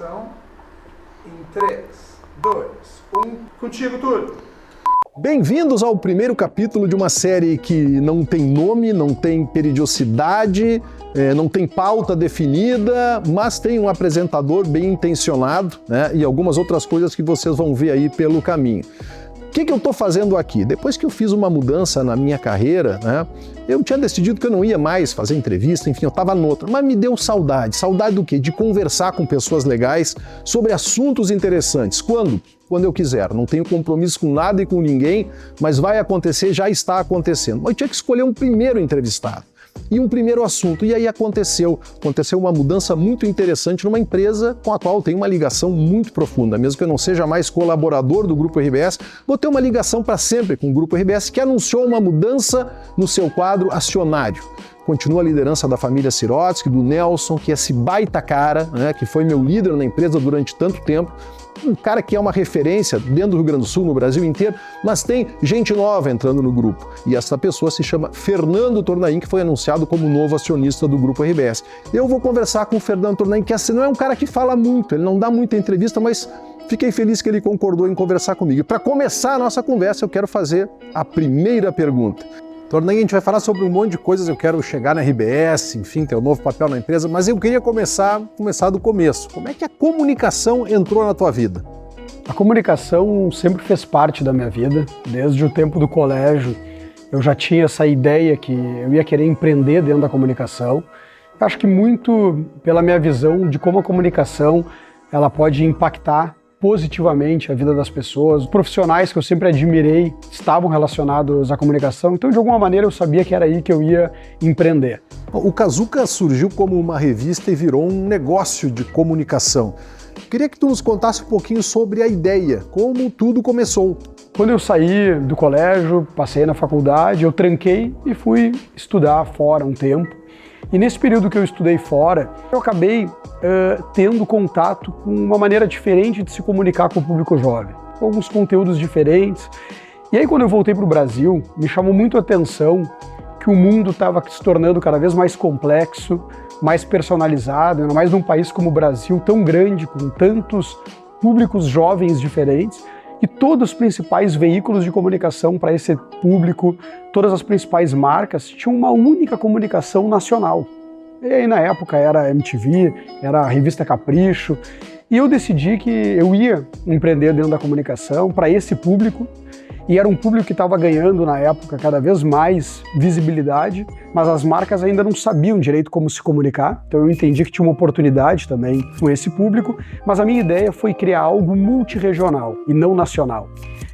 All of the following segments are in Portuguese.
Gravação em 3, 2, 1. Contigo, Túlio. Bem-vindos ao primeiro capítulo de uma série que não tem nome, não tem periodicidade, não tem pauta definida, mas tem um apresentador bem intencionado, né, e algumas outras coisas que vocês vão ver aí pelo caminho. O que eu estou fazendo aqui? Depois que eu fiz uma mudança na minha carreira, né, eu tinha decidido que eu não ia mais fazer entrevista, enfim, eu estava noutra, mas me deu saudade. Saudade do quê? De conversar com pessoas legais sobre assuntos interessantes. Quando? Quando eu quiser. Não tenho compromisso com nada e com ninguém, mas vai acontecer, já está acontecendo. Mas eu tinha que escolher um primeiro entrevistado e um primeiro assunto. E aí aconteceu uma mudança muito interessante numa empresa com a qual eu tenho uma ligação muito profunda. Mesmo que eu não seja mais colaborador do Grupo RBS, vou ter uma ligação para sempre com o Grupo RBS, que anunciou uma mudança no seu quadro acionário. Continua a liderança da família Sirotsky, do Nelson, que é esse baita cara, né, que foi meu líder na empresa durante tanto tempo. Um cara que é uma referência dentro do Rio Grande do Sul, no Brasil inteiro, mas tem gente nova entrando no grupo. E essa pessoa se chama Fernando Tornaim, que foi anunciado como novo acionista do Grupo RBS. Eu vou conversar com o Fernando Tornaim, que assim, não é um cara que fala muito, ele não dá muita entrevista, mas fiquei feliz que ele concordou em conversar comigo. E para começar a nossa conversa, eu quero fazer a primeira pergunta. Tornaim, a gente vai falar sobre um monte de coisas, eu quero chegar na RBS, enfim, ter um novo papel na empresa, mas eu queria começar do começo. Como é que a comunicação entrou na tua vida? A comunicação sempre fez parte da minha vida, desde o tempo do colégio. Eu já tinha essa ideia que eu ia querer empreender dentro da comunicação. Eu acho que muito pela minha visão de como a comunicação ela pode impactar positivamente a vida das pessoas. Os profissionais que eu sempre admirei estavam relacionados à comunicação, então de alguma maneira eu sabia que era aí que eu ia empreender. O Kazuca surgiu como uma revista e virou um negócio de comunicação. Queria que tu nos contasse um pouquinho sobre a ideia, como tudo começou. Quando eu saí do colégio, passei na faculdade, eu tranquei e fui estudar fora um tempo. E nesse período que eu estudei fora, eu acabei tendo contato com uma maneira diferente de se comunicar com o público jovem, com alguns conteúdos diferentes. E aí quando eu voltei para o Brasil, me chamou muito a atenção que o mundo estava se tornando cada vez mais complexo, mais personalizado, ainda mais num país como o Brasil, tão grande, com tantos públicos jovens diferentes, e todos os principais veículos de comunicação para esse público, todas as principais marcas, tinham uma única comunicação nacional. E aí na época era a MTV, era a revista Capricho, e eu decidi que eu ia empreender dentro da comunicação para esse público, e era um público que estava ganhando na época cada vez mais visibilidade, mas as marcas ainda não sabiam direito como se comunicar, então eu entendi que tinha uma oportunidade também com esse público, mas a minha ideia foi criar algo multirregional e não nacional.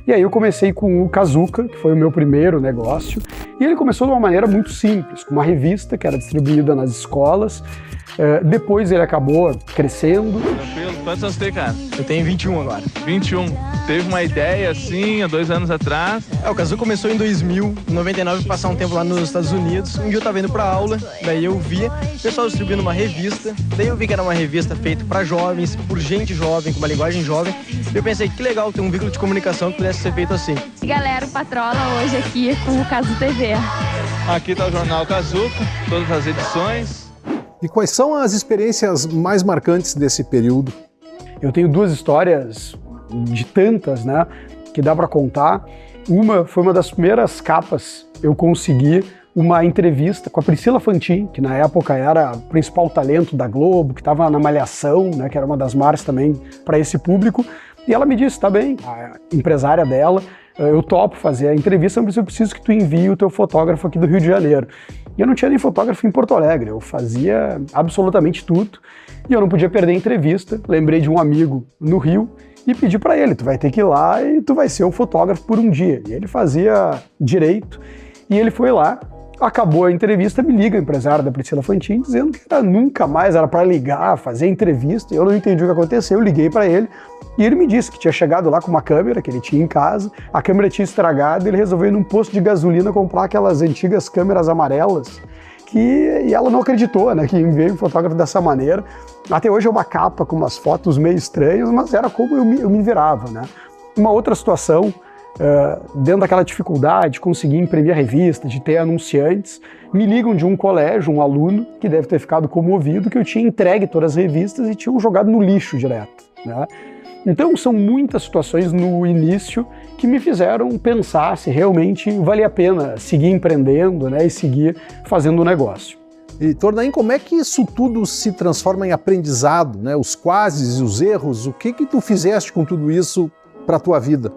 E aí eu comecei com o Kazuca, que foi o meu primeiro negócio, e ele começou de uma maneira muito simples, com uma revista que era distribuída nas escolas. Depois ele acabou crescendo. Tranquilo? Quantos anos tem, cara? Eu tenho 21 agora. 21. Teve uma ideia assim, há 2 anos atrás? O Kazuca começou em 2000, em 99, passar um tempo lá nos Estados Unidos. Um dia eu tava indo pra aula, daí eu via o pessoal distribuindo uma revista. Daí eu vi que era uma revista feita pra jovens, por gente jovem, com uma linguagem jovem. E eu pensei, que legal ter um veículo de comunicação que pudesse ser feito assim. Galera, o Patrola hoje aqui com o Kazu TV. Aqui tá o Jornal Kazuca, todas as edições. E quais são as experiências mais marcantes desse período? Eu tenho 2 histórias de tantas, né, que dá para contar. Uma foi uma das primeiras capas. Eu consegui uma entrevista com a Priscila Fantin, que na época era o principal talento da Globo, que estava na Malhação, né, que era uma das marcas também para esse público. E ela me disse, tá bem, a empresária dela, eu topo fazer a entrevista, mas eu preciso que tu envie o teu fotógrafo aqui do Rio de Janeiro. E eu não tinha nem fotógrafo em Porto Alegre, eu fazia absolutamente tudo e eu não podia perder a entrevista. Lembrei de um amigo no Rio e pedi para ele, tu vai ter que ir lá e tu vai ser o fotógrafo por um dia. E ele fazia direito e ele foi lá. Acabou a entrevista, me liga o empresário da Priscila Fantin dizendo que nunca mais era para ligar, fazer entrevista. Eu não entendi o que aconteceu, eu liguei para ele e ele me disse que tinha chegado lá com uma câmera que ele tinha em casa, a câmera tinha estragado e ele resolveu ir num posto de gasolina comprar aquelas antigas câmeras amarelas e ela não acreditou, né, que enviei um fotógrafo dessa maneira. Até hoje é uma capa com umas fotos meio estranhas, mas era como eu me virava, né. Uma outra situação dentro daquela dificuldade de conseguir imprimir a revista, de ter anunciantes, me ligam de um colégio, um aluno, que deve ter ficado comovido, que eu tinha entregue todas as revistas e tinham jogado no lixo direto, né? Então são muitas situações no início que me fizeram pensar se realmente valia a pena seguir empreendendo, né, e seguir fazendo o negócio. E Tornaim, como é que isso tudo se transforma em aprendizado, né? Os quases e os erros, o que tu fizeste com tudo isso para a tua vida?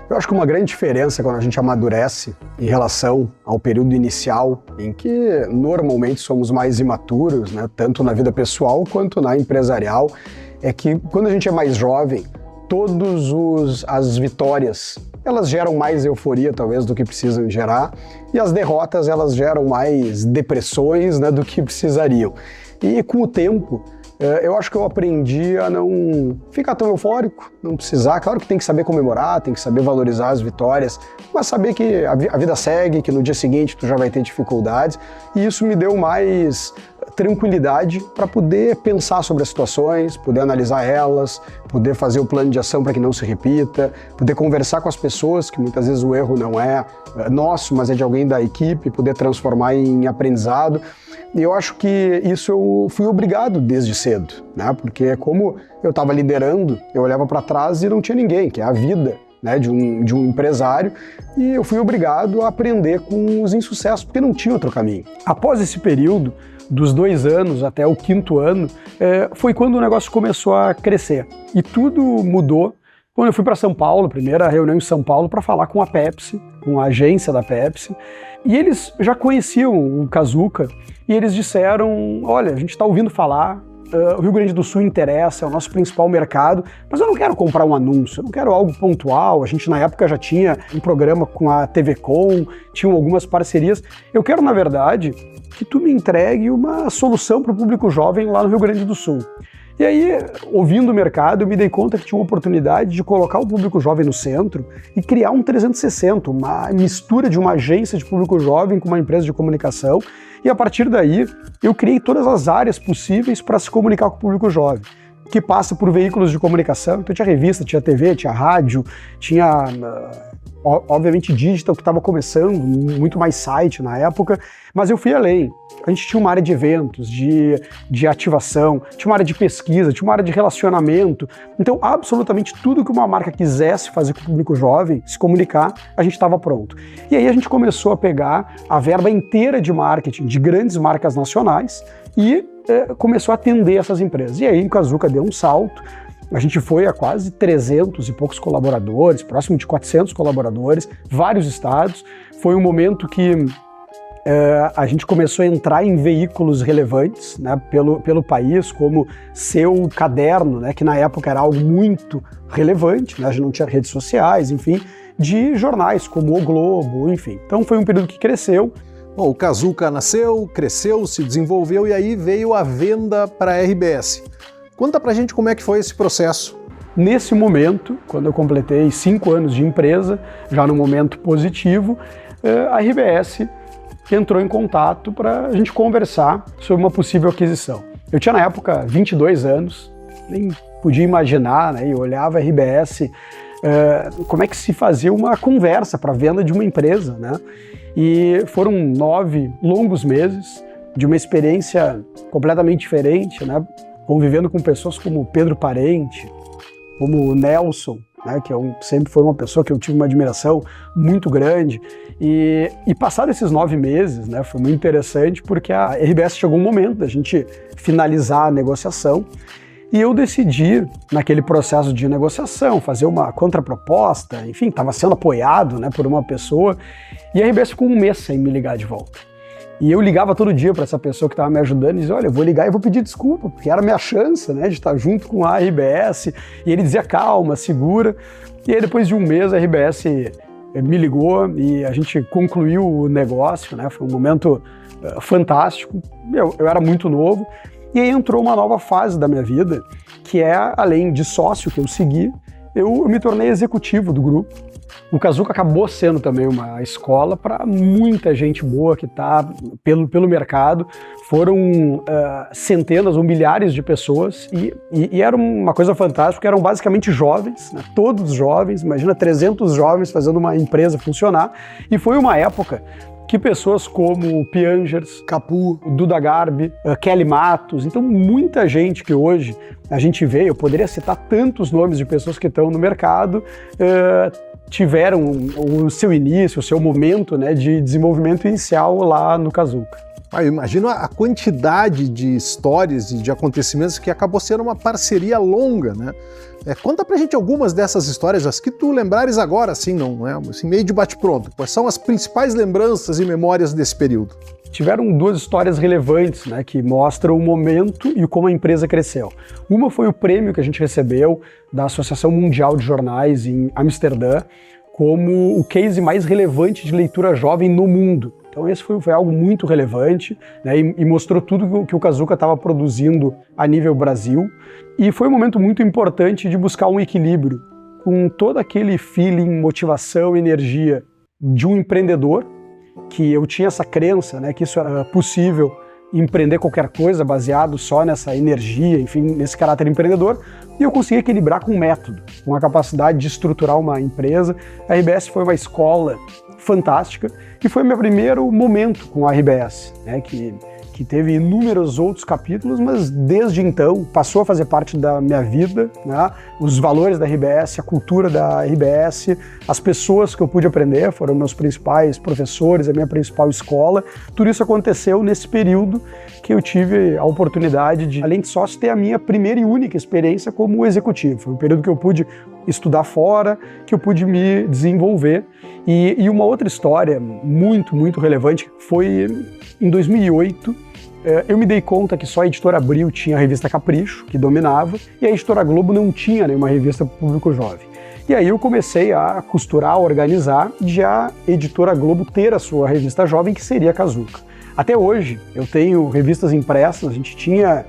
Eu acho que uma grande diferença quando a gente amadurece em relação ao período inicial, em que normalmente somos mais imaturos, né, tanto na vida pessoal quanto na empresarial, é que quando a gente é mais jovem, as vitórias, elas geram mais euforia talvez do que precisam gerar, e as derrotas elas geram mais depressões, né, do que precisariam. E com o tempo, eu acho que eu aprendi a não ficar tão eufórico, não precisar. Claro que tem que saber comemorar, tem que saber valorizar as vitórias, mas saber que a vida segue, que no dia seguinte tu já vai ter dificuldades, e isso me deu mais tranquilidade para poder pensar sobre as situações, poder analisar elas, poder fazer o plano de ação para que não se repita, poder conversar com as pessoas, que muitas vezes o erro não é nosso, mas é de alguém da equipe, poder transformar em aprendizado. E eu acho que isso eu fui obrigado desde cedo, né? Porque como eu estava liderando, eu olhava para trás e não tinha ninguém, que é a vida, né, de um empresário, e eu fui obrigado a aprender com os insucessos, porque não tinha outro caminho. Após esse período, dos 2 anos até o 5º ano, foi quando o negócio começou a crescer. E tudo mudou quando eu fui para São Paulo, primeira reunião em São Paulo, para falar com a Pepsi, com a agência da Pepsi. E eles já conheciam o Kazuca e eles disseram, olha, a gente está ouvindo falar, o Rio Grande do Sul interessa, é o nosso principal mercado, mas eu não quero comprar um anúncio, eu não quero algo pontual. A gente na época já tinha um programa com a TV Com, tinham algumas parcerias. Eu quero, na verdade, que tu me entregue uma solução para o público jovem lá no Rio Grande do Sul. E aí, ouvindo o mercado, eu me dei conta que tinha uma oportunidade de colocar o público jovem no centro e criar um 360, uma mistura de uma agência de público jovem com uma empresa de comunicação. E a partir daí, eu criei todas as áreas possíveis para se comunicar com o público jovem, que passa por veículos de comunicação. Então tinha revista, tinha TV, tinha rádio, tinha obviamente digital, que estava começando, muito mais site na época, mas eu fui além. A gente tinha uma área de eventos, de ativação, tinha uma área de pesquisa, tinha uma área de relacionamento. Então, absolutamente tudo que uma marca quisesse fazer com o público jovem, se comunicar, a gente estava pronto. E aí a gente começou a pegar a verba inteira de marketing de grandes marcas nacionais e começou a atender essas empresas. E aí o Kazuca deu um salto. A gente foi a quase 300 e poucos colaboradores, próximo de 400 colaboradores, vários estados. Foi um momento que a gente começou a entrar em veículos relevantes, né, pelo país, como Seu Caderno, né, que na época era algo muito relevante, né, a gente não tinha redes sociais, enfim, de jornais como O Globo, enfim. Então foi um período que cresceu. Bom, o Kazuca nasceu, cresceu, se desenvolveu e aí veio a venda para a RBS. Conta pra gente como é que foi esse processo. Nesse momento, quando eu completei 5 anos de empresa, já no momento positivo, a RBS entrou em contato para a gente conversar sobre uma possível aquisição. Eu tinha na época 22 anos, nem podia imaginar, né? Eu olhava a RBS, como é que se fazia uma conversa para venda de uma empresa, né? E foram 9 longos meses de uma experiência completamente diferente, né? Convivendo com pessoas como Pedro Parente, como o Nelson, né, que sempre foi uma pessoa que eu tive uma admiração muito grande. E passados esses 9 meses, né, foi muito interessante porque a RBS chegou um momento da gente finalizar a negociação e eu decidi, naquele processo de negociação, fazer uma contraproposta, enfim, estava sendo apoiado, né, por uma pessoa, e a RBS ficou um mês sem me ligar de volta. E eu ligava todo dia para essa pessoa que estava me ajudando e dizia, olha, eu vou ligar e vou pedir desculpa, porque era a minha chance, né, de estar junto com a RBS. E ele dizia, calma, segura. E aí depois de um mês a RBS me ligou e a gente concluiu o negócio, né, foi um momento fantástico. Eu era muito novo. E aí entrou uma nova fase da minha vida, que é, além de sócio que eu segui, eu me tornei executivo do grupo. O Kazuca acabou sendo também uma escola para muita gente boa que está pelo mercado. Foram centenas ou milhares de pessoas e era uma coisa fantástica, porque eram basicamente jovens, né? Todos jovens, imagina 300 jovens fazendo uma empresa funcionar. E foi uma época que pessoas como Piangers, Capu, Duda Garbi, Kelly Matos, então muita gente que hoje a gente vê, eu poderia citar tantos nomes de pessoas que estão no mercado, tiveram o seu início, o seu momento, né, de desenvolvimento inicial lá no Kazuca. Eu imagino a quantidade de histórias e de acontecimentos que acabou sendo uma parceria longa, né? Conta pra gente algumas dessas histórias, as que tu lembrares agora, assim, não é? Assim, meio de bate-pronto. Quais são as principais lembranças e memórias desse período? Tiveram duas histórias relevantes, né, que mostram o momento e como a empresa cresceu. Uma foi o prêmio que a gente recebeu da Associação Mundial de Jornais em Amsterdã como o case mais relevante de leitura jovem no mundo. Então esse foi algo muito relevante, né, e mostrou tudo que o Kazuca estava produzindo a nível Brasil. E foi um momento muito importante de buscar um equilíbrio com todo aquele feeling, motivação, energia de um empreendedor, que eu tinha essa crença, né, que isso era possível, empreender qualquer coisa baseado só nessa energia, enfim, nesse caráter empreendedor, e eu consegui equilibrar com método, com a capacidade de estruturar uma empresa. A RBS foi uma escola fantástica e foi meu primeiro momento com a RBS, né, que teve inúmeros outros capítulos, mas desde então passou a fazer parte da minha vida, né? Os valores da RBS, a cultura da RBS, as pessoas que eu pude aprender, foram meus principais professores, a minha principal escola. Tudo isso aconteceu nesse período que eu tive a oportunidade de, além de sócio, ter a minha primeira e única experiência como executivo. Foi um período que eu pude estudar fora, que eu pude me desenvolver. E uma outra história muito, muito relevante foi em 2008, eu me dei conta que só a Editora Abril tinha a revista Capricho, que dominava, e a Editora Globo não tinha nenhuma revista para o público jovem. E aí eu comecei a costurar, a organizar, de a Editora Globo ter a sua revista jovem, que seria a Kazuca. Até hoje, eu tenho revistas impressas, a gente tinha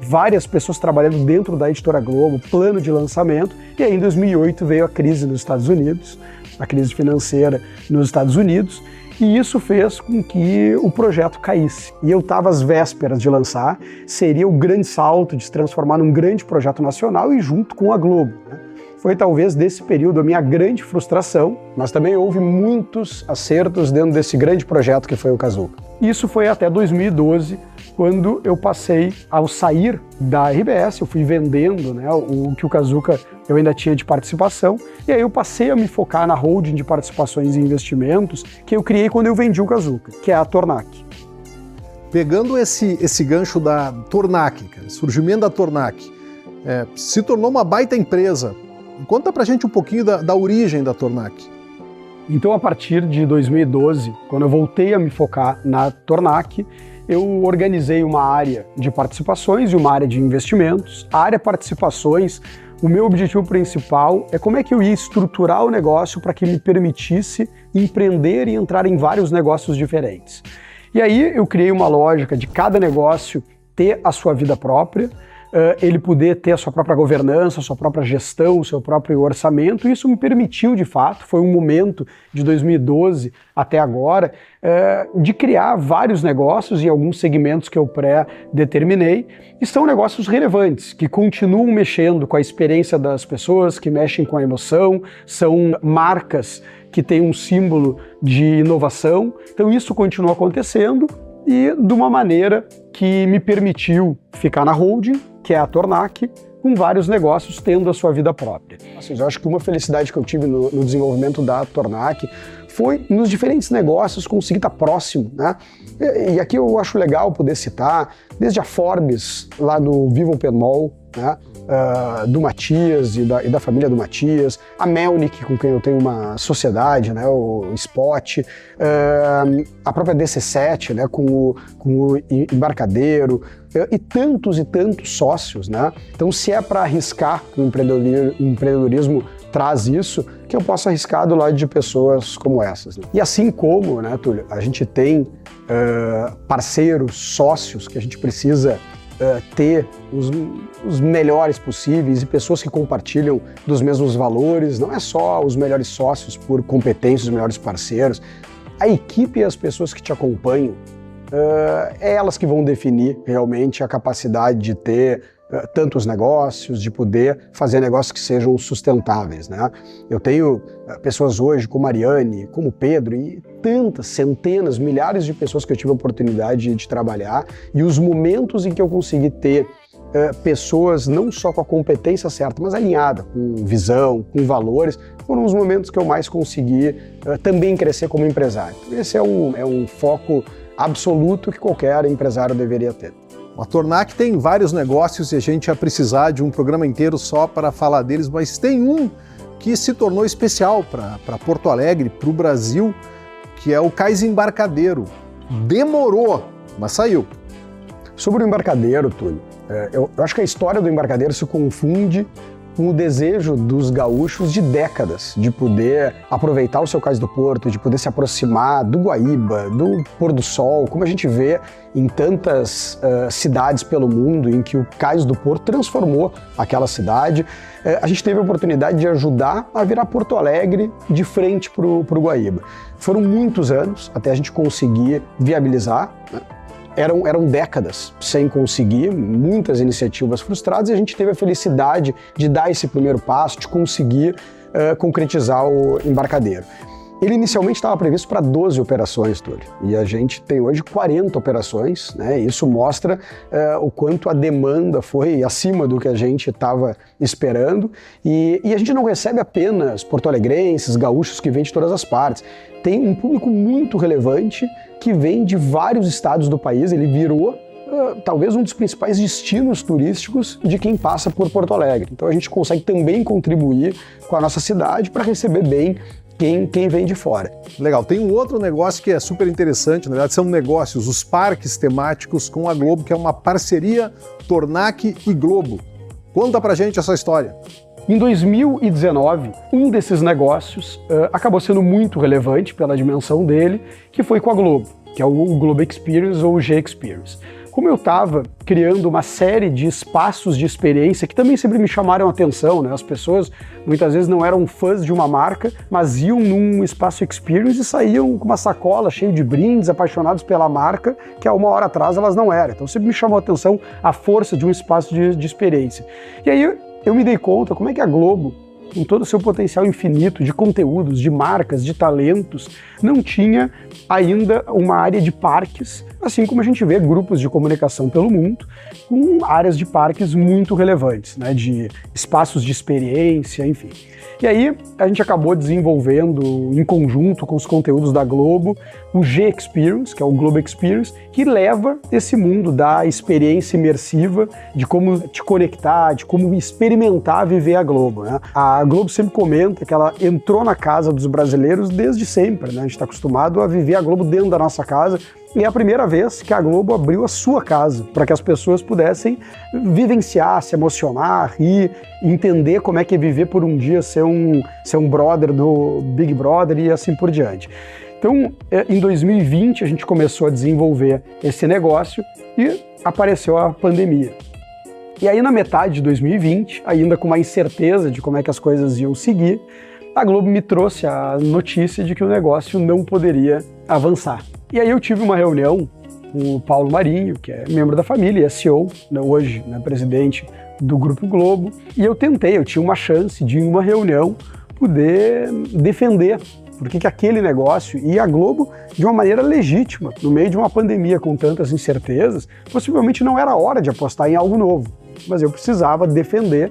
várias pessoas trabalhando dentro da Editora Globo, plano de lançamento, e aí em 2008 veio a crise nos Estados Unidos, a crise financeira nos Estados Unidos, e isso fez com que o projeto caísse. E eu estava às vésperas de lançar, seria o grande salto de se transformar num grande projeto nacional e junto com a Globo, né? Foi talvez desse período a minha grande frustração, mas também houve muitos acertos dentro desse grande projeto que foi o Kazuca. Isso foi até 2012, quando eu passei, ao sair da RBS, eu fui vendendo, né, o que o Kazuca eu ainda tinha de participação, e aí eu passei a me focar na holding de participações e investimentos que eu criei quando eu vendi o Kazuca, que é a Tornac. Pegando esse gancho da Tornac, surgimento da Tornac, se tornou uma baita empresa. Conta pra gente um pouquinho da origem da Tornac. Então, a partir de 2012, quando eu voltei a me focar na Tornac, eu organizei uma área de participações e uma área de investimentos. A área participações, o meu objetivo principal é como é que eu ia estruturar o negócio para que me permitisse empreender e entrar em vários negócios diferentes. E aí eu criei uma lógica de cada negócio ter a sua vida própria, ele poder ter a sua própria governança, a sua própria gestão, o seu próprio orçamento. Isso me permitiu, de fato, foi um momento de 2012 até agora, de criar vários negócios e alguns segmentos que eu pré-determinei, e são negócios relevantes, que continuam mexendo com a experiência das pessoas, que mexem com a emoção, são marcas que têm um símbolo de inovação. Então isso continua acontecendo e de uma maneira que me permitiu ficar na holding, que é a Tornac, com vários negócios tendo a sua vida própria. Eu acho que uma felicidade que eu tive no desenvolvimento da Tornac foi nos diferentes negócios conseguir estar próximo, né? E aqui eu acho legal poder citar, desde a Forbes, lá do Viva Open Mall, né? Do Matias e da família do Matias, a Melnick, com quem eu tenho uma sociedade, né, o Spot, a própria DC7, né, com o Embarcadeiro, e tantos sócios, né? Então, se é para arriscar, que o empreendedorismo traz isso, que eu posso arriscar do lado de pessoas como essas, né? E assim como, né, Túlio, a gente tem parceiros, sócios que a gente precisa ter os melhores possíveis e pessoas que compartilham dos mesmos valores, não é só os melhores sócios por competência, os melhores parceiros. A equipe e as pessoas que te acompanham, é elas que vão definir realmente a capacidade de ter tantos negócios, de poder fazer negócios que sejam sustentáveis, né? Eu tenho pessoas hoje como Mariane, como Pedro e tantas, centenas, milhares de pessoas que eu tive a oportunidade de trabalhar, e os momentos em que eu consegui ter pessoas não só com a competência certa, mas alinhada, com visão, com valores, foram os momentos que eu mais consegui também crescer como empresário. Esse é um foco absoluto que qualquer empresário deveria ter. A Tornac tem vários negócios e a gente ia precisar de um programa inteiro só para falar deles, mas tem um que se tornou especial para Porto Alegre, para o Brasil, que é o Cais Embarcadeiro. Demorou, mas saiu. Sobre o embarcadeiro, Túlio, eu acho que a história do embarcadeiro se confunde com o desejo dos gaúchos de décadas de poder aproveitar o seu Cais do Porto, de poder se aproximar do Guaíba, do Pôr do Sol, como a gente vê em tantas cidades pelo mundo em que o Cais do Porto transformou aquela cidade. A gente teve a oportunidade de ajudar a virar Porto Alegre de frente para o Guaíba. Foram muitos anos até a gente conseguir viabilizar, né? Eram décadas sem conseguir, muitas iniciativas frustradas, e a gente teve a felicidade de dar esse primeiro passo, de conseguir concretizar o embarcadeiro. Ele inicialmente estava previsto para 12 operações, Túlio, e a gente tem hoje 40 operações, né? Isso mostra o quanto a demanda foi acima do que a gente estava esperando, e a gente não recebe apenas porto-alegrenses, gaúchos que vêm de todas as partes. Tem um público muito relevante que vem de vários estados do país. Ele virou talvez um dos principais destinos turísticos de quem passa por Porto Alegre. Então a gente consegue também contribuir com a nossa cidade para receber bem quem vem de fora. Legal. Tem um outro negócio que é super interessante, na verdade são negócios, os parques temáticos com a Globo, que é uma parceria Tornac e Globo. Conta pra gente essa história. Em 2019, um desses negócios acabou sendo muito relevante pela dimensão dele, que foi com a Globo, que é o Globo Experience ou o G-Experience. Como eu estava criando uma série de espaços de experiência que também sempre me chamaram a atenção, né? As pessoas muitas vezes não eram fãs de uma marca, mas iam num espaço experience e saíam com uma sacola cheia de brindes, apaixonados pela marca, que há uma hora atrás elas não eram. Então sempre me chamou a atenção a força de um espaço de experiência. E aí eu me dei conta como é que a Globo, com todo o seu potencial infinito de conteúdos, de marcas, de talentos, não tinha ainda uma área de parques, assim como a gente vê grupos de comunicação pelo mundo, com áreas de parques muito relevantes, né, de espaços de experiência, enfim. E aí a gente acabou desenvolvendo, em conjunto com os conteúdos da Globo, o G-Experience, que é o Globo Experience, que leva esse mundo da experiência imersiva, de como te conectar, de como experimentar viver a Globo, né? A Globo sempre comenta que ela entrou na casa dos brasileiros desde sempre, né? A gente está acostumado a viver a Globo dentro da nossa casa, e é a primeira vez que a Globo abriu a sua casa para que as pessoas pudessem vivenciar, se emocionar, rir, entender como é que é viver por um dia, ser um brother do Big Brother e assim por diante. Então, em 2020, a gente começou a desenvolver esse negócio e apareceu a pandemia. E aí, na metade de 2020, ainda com uma incerteza de como é que as coisas iam seguir, a Globo me trouxe a notícia de que o negócio não poderia avançar. E aí eu tive uma reunião com o Paulo Marinho, que é membro da família, é CEO, hoje, né, presidente do Grupo Globo, e eu tinha uma chance de, em uma reunião, poder defender porque aquele negócio e a Globo, de uma maneira legítima, no meio de uma pandemia com tantas incertezas, possivelmente não era hora de apostar em algo novo, mas eu precisava defender.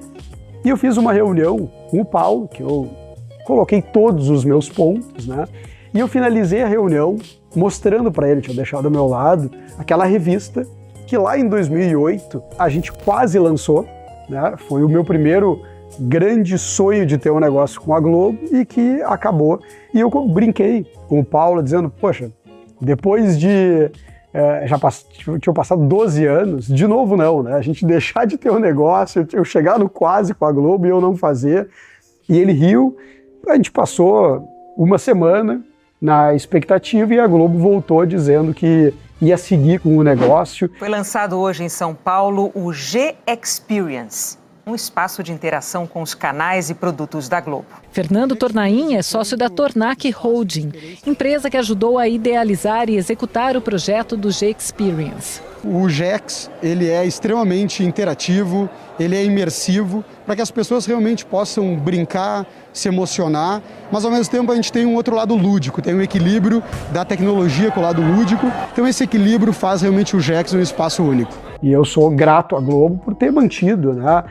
E eu fiz uma reunião com o Paulo, que eu coloquei todos os meus pontos, né? E eu finalizei a reunião mostrando para ele, tinha deixado ao meu lado, aquela revista que lá em 2008 a gente quase lançou, né? Foi o meu primeiro grande sonho de ter um negócio com a Globo e que acabou. E eu brinquei com o Paulo dizendo, poxa, depois de tinham passado 12 anos, de novo não, né? A gente deixar de ter um negócio, eu chegar no quase com a Globo e eu não fazer. E ele riu, a gente passou uma semana na expectativa e a Globo voltou dizendo que ia seguir com o negócio. Foi lançado hoje em São Paulo o G-Experience, um espaço de interação com os canais e produtos da Globo. Fernando Tornaim é sócio da Tornac Holding, empresa que ajudou a idealizar e executar o projeto do G-Experience. O GEX, ele é extremamente interativo, ele é imersivo, para que as pessoas realmente possam brincar, se emocionar, mas ao mesmo tempo a gente tem um outro lado lúdico, tem um equilíbrio da tecnologia com o lado lúdico, então esse equilíbrio faz realmente o GEX um espaço único. E eu sou grato à Globo por ter mantido, né?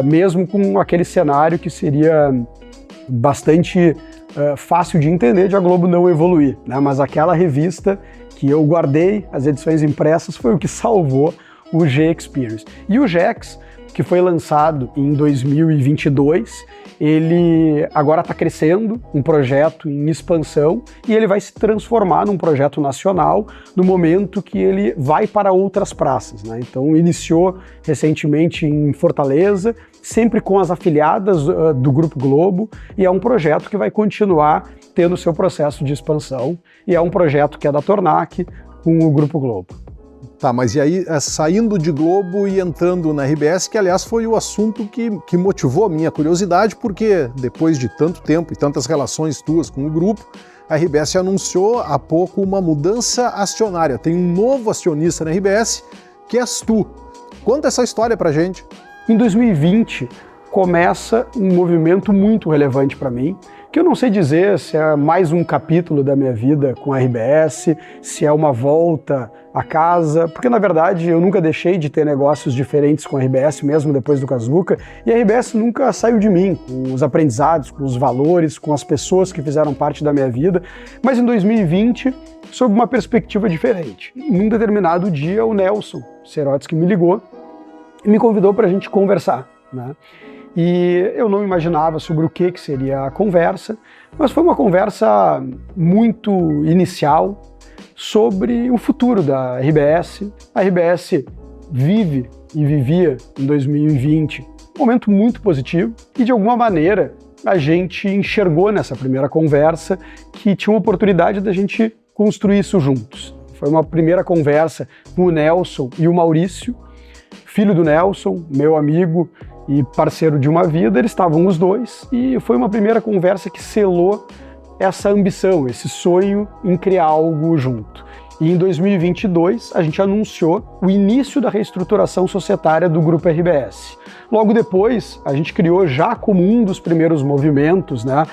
Mesmo com aquele cenário que seria bastante fácil de entender de a Globo não evoluir, né? Mas aquela revista que eu guardei, as edições impressas, foi o que salvou o G-Experience. E o GEX, que foi lançado em 2022, ele agora está crescendo, um projeto em expansão, e ele vai se transformar num projeto nacional no momento que ele vai para outras praças, né? Então iniciou recentemente em Fortaleza, sempre com as afiliadas do Grupo Globo, e é um projeto que vai continuar tendo seu processo de expansão, e é um projeto que é da Tornac com o Grupo Globo. Tá, mas e aí, saindo de Globo e entrando na RBS, que aliás foi o assunto que motivou a minha curiosidade, porque depois de tanto tempo e tantas relações tuas com o grupo, a RBS anunciou há pouco uma mudança acionária. Tem um novo acionista na RBS, que és tu. Conta essa história pra gente. Em 2020, começa um movimento muito relevante para mim, que eu não sei dizer se é mais um capítulo da minha vida com a RBS, se é uma volta a casa, porque na verdade eu nunca deixei de ter negócios diferentes com a RBS, mesmo depois do Kazuca, e a RBS nunca saiu de mim, com os aprendizados, com os valores, com as pessoas que fizeram parte da minha vida, mas em 2020, sob uma perspectiva diferente. Num determinado dia, o Nelson Serotsky me ligou e me convidou para a gente conversar, né? E eu não imaginava sobre o que seria a conversa, mas foi uma conversa muito inicial sobre o futuro da RBS. A RBS vive e vivia em 2020 um momento muito positivo e, de alguma maneira, a gente enxergou nessa primeira conversa que tinha uma oportunidade da gente construir isso juntos. Foi uma primeira conversa com o Nelson e o Maurício, filho do Nelson, meu amigo e parceiro de uma vida, eles estavam os dois, e foi uma primeira conversa que selou essa ambição, esse sonho em criar algo junto. E em 2022, a gente anunciou o início da reestruturação societária do Grupo RBS. Logo depois, a gente criou, já como um dos primeiros movimentos, né,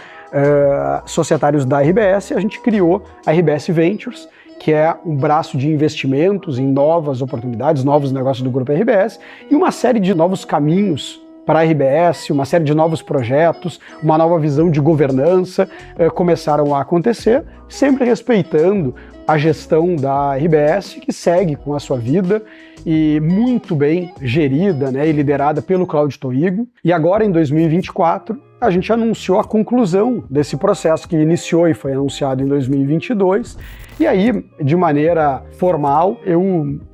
societários da RBS, a gente criou a RBS Ventures, que é um braço de investimentos em novas oportunidades, novos negócios do Grupo RBS, e uma série de novos caminhos para a RBS, uma série de novos projetos, uma nova visão de governança começaram a acontecer, sempre respeitando a gestão da RBS, que segue com a sua vida e muito bem gerida, né, e liderada pelo Cláudio Torrigo. E agora, em 2024, a gente anunciou a conclusão desse processo que iniciou e foi anunciado em 2022. E aí, de maneira formal,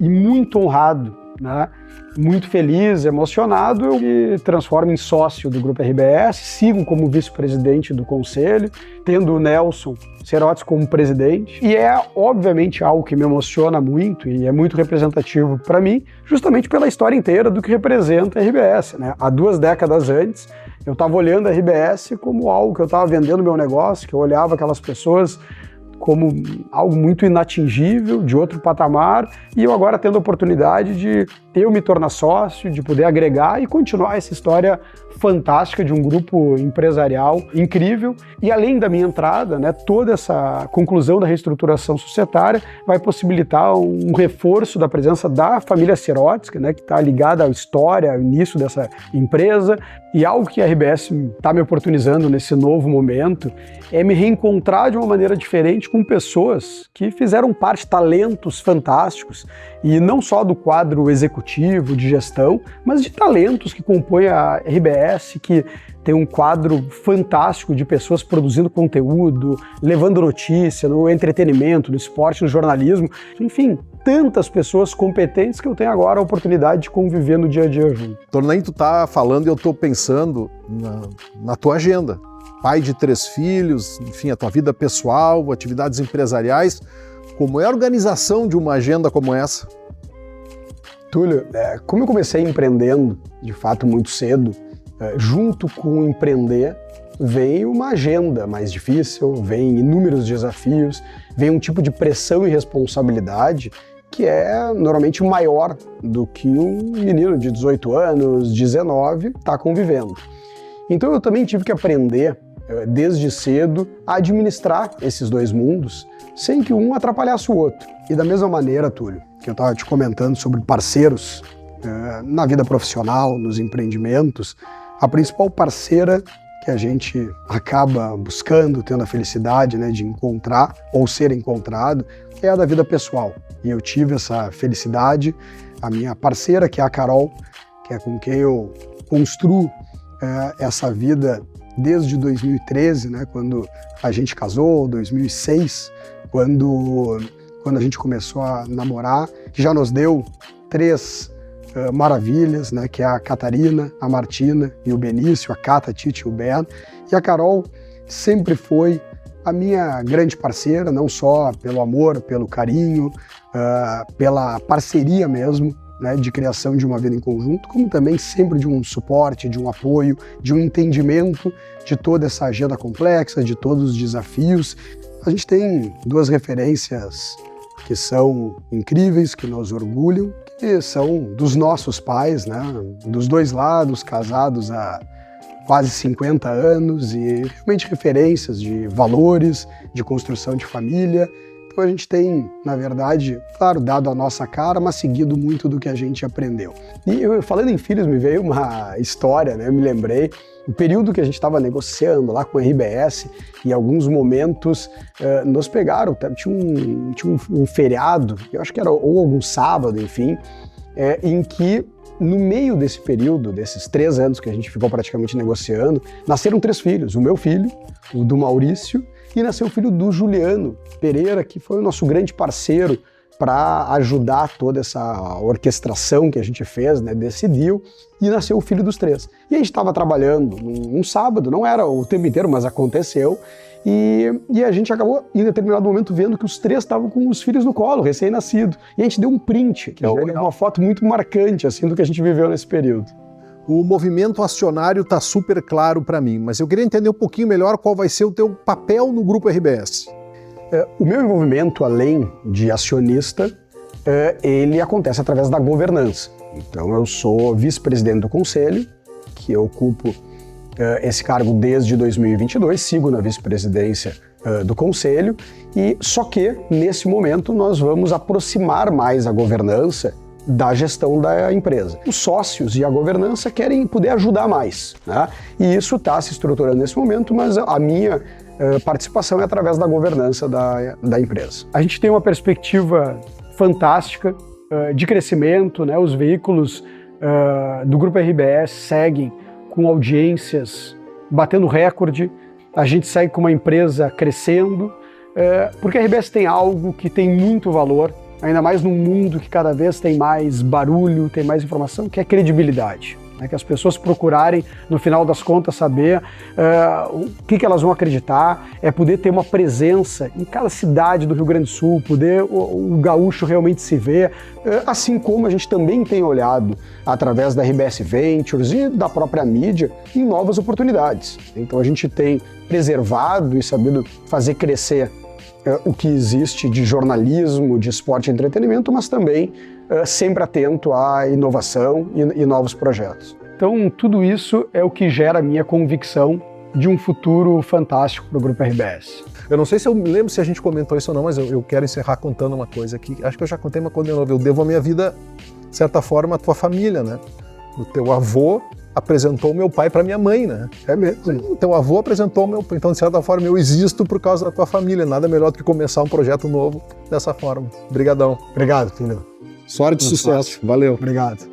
e muito honrado, né, muito feliz, emocionado, eu me transformo em sócio do Grupo RBS, sigo como vice-presidente do conselho, tendo o Nelson Serotsky como presidente, e é obviamente algo que me emociona muito e é muito representativo para mim, justamente pela história inteira do que representa a RBS, né? Há 2 décadas antes, eu estava olhando a RBS como algo que eu estava vendendo meu negócio, que eu olhava aquelas pessoas como algo muito inatingível, de outro patamar, e eu agora tendo a oportunidade de eu me tornar sócio, de poder agregar e continuar essa história fantástica de um grupo empresarial incrível. E além da minha entrada, né, toda essa conclusão da reestruturação societária vai possibilitar um reforço da presença da família Serotsky, né, que está ligada à história, ao início dessa empresa. E algo que a RBS está me oportunizando nesse novo momento é me reencontrar de uma maneira diferente com pessoas que fizeram parte, talentos fantásticos, e não só do quadro executivo, de gestão, mas de talentos que compõem a RBS, que tem um quadro fantástico de pessoas produzindo conteúdo, levando notícia no entretenimento, no esporte, no jornalismo, enfim, tantas pessoas competentes que eu tenho agora a oportunidade de conviver no dia a dia junto. Tornaim, tu tá falando e eu tô pensando na tua agenda. Pai de 3 filhos, enfim, a tua vida pessoal, atividades empresariais. Como é a organização de uma agenda como essa? Túlio, como eu comecei empreendendo, de fato, muito cedo, junto com empreender, vem uma agenda mais difícil, vem inúmeros desafios, vem um tipo de pressão e responsabilidade que é normalmente maior do que um menino de 18 anos, 19, está convivendo. Então eu também tive que aprender, desde cedo, a administrar esses dois mundos, sem que um atrapalhasse o outro. E da mesma maneira, Túlio, que eu estava te comentando sobre parceiros na vida profissional, nos empreendimentos, a principal parceira que a gente acaba buscando, tendo a felicidade, né, de encontrar ou ser encontrado, é a da vida pessoal. E eu tive essa felicidade, a minha parceira, que é a Carol, que é com quem eu construo essa vida desde 2013, né, quando a gente casou, 2006, quando a gente começou a namorar, que já nos deu 3 maravilhas, né, que é a Catarina, a Martina e o Benício, a Cata, a Titi e o Ben. E a Carol sempre foi a minha grande parceira, não só pelo amor, pelo carinho, pela parceria mesmo, né, de criação de uma vida em conjunto, como também sempre de um suporte, de um apoio, de um entendimento de toda essa agenda complexa, de todos os desafios. A gente tem 2 referências que são incríveis, que nos orgulham, que são dos nossos pais, né, dos 2 lados, casados há quase 50 anos e realmente referências de valores, de construção de família. Então a gente tem, na verdade, claro, dado a nossa cara, mas seguido muito do que a gente aprendeu. E falando em filhos, me veio uma história, né? Eu me lembrei, o período que a gente estava negociando lá com a RBS, e alguns momentos nos pegaram, tinha um feriado, eu acho que era ou algum sábado, enfim, em que no meio desse período, desses 3 anos que a gente ficou praticamente negociando, nasceram 3 filhos, o meu filho, o do Maurício, e nasceu o filho do Juliano Pereira, que foi o nosso grande parceiro para ajudar toda essa orquestração que a gente fez, né, decidiu, e nasceu o filho dos 3. E a gente estava trabalhando num sábado, não era o tempo inteiro, mas aconteceu, e a gente acabou, em determinado momento, vendo que os 3 estavam com os filhos no colo, recém-nascido. E a gente deu um print, que é uma foto muito marcante assim, do que a gente viveu nesse período. O movimento acionário está super claro para mim, mas eu queria entender um pouquinho melhor qual vai ser o teu papel no Grupo RBS. O meu envolvimento, além de acionista, ele acontece através da governança. Então eu sou vice-presidente do conselho, que eu ocupo esse cargo desde 2022, sigo na vice-presidência do conselho, e só que nesse momento nós vamos aproximar mais a governança da gestão da empresa. Os sócios e a governança querem poder ajudar mais, né? E isso está se estruturando nesse momento, mas a minha participação é através da governança da empresa. A gente tem uma perspectiva fantástica de crescimento, né? Os veículos do Grupo RBS seguem com audiências batendo recorde, a gente segue com uma empresa crescendo, porque a RBS tem algo que tem muito valor, ainda mais num mundo que cada vez tem mais barulho, tem mais informação, que é credibilidade. Que as pessoas procurarem, no final das contas, saber o que elas vão acreditar, poder ter uma presença em cada cidade do Rio Grande do Sul, poder o gaúcho realmente se ver, assim como a gente também tem olhado através da RBS Ventures e da própria mídia em novas oportunidades. Então a gente tem preservado e sabido fazer crescer o que existe de jornalismo, de esporte e entretenimento, mas também sempre atento à inovação e novos projetos. Então, tudo isso é o que gera a minha convicção de um futuro fantástico para o Grupo RBS. Eu não sei se eu me lembro se a gente comentou isso ou não, mas eu quero encerrar contando uma coisa aqui. Acho que eu já contei uma coisa de novo. Eu devo a minha vida, de certa forma, à tua família, né? O teu avô apresentou meu pai para minha mãe, né? É mesmo. O teu avô apresentou meu pai. Então, de certa forma, eu existo por causa da tua família. Nada melhor do que começar um projeto novo dessa forma. Obrigadão. Obrigado, filho. Sorte e sucesso. Valeu. Obrigado.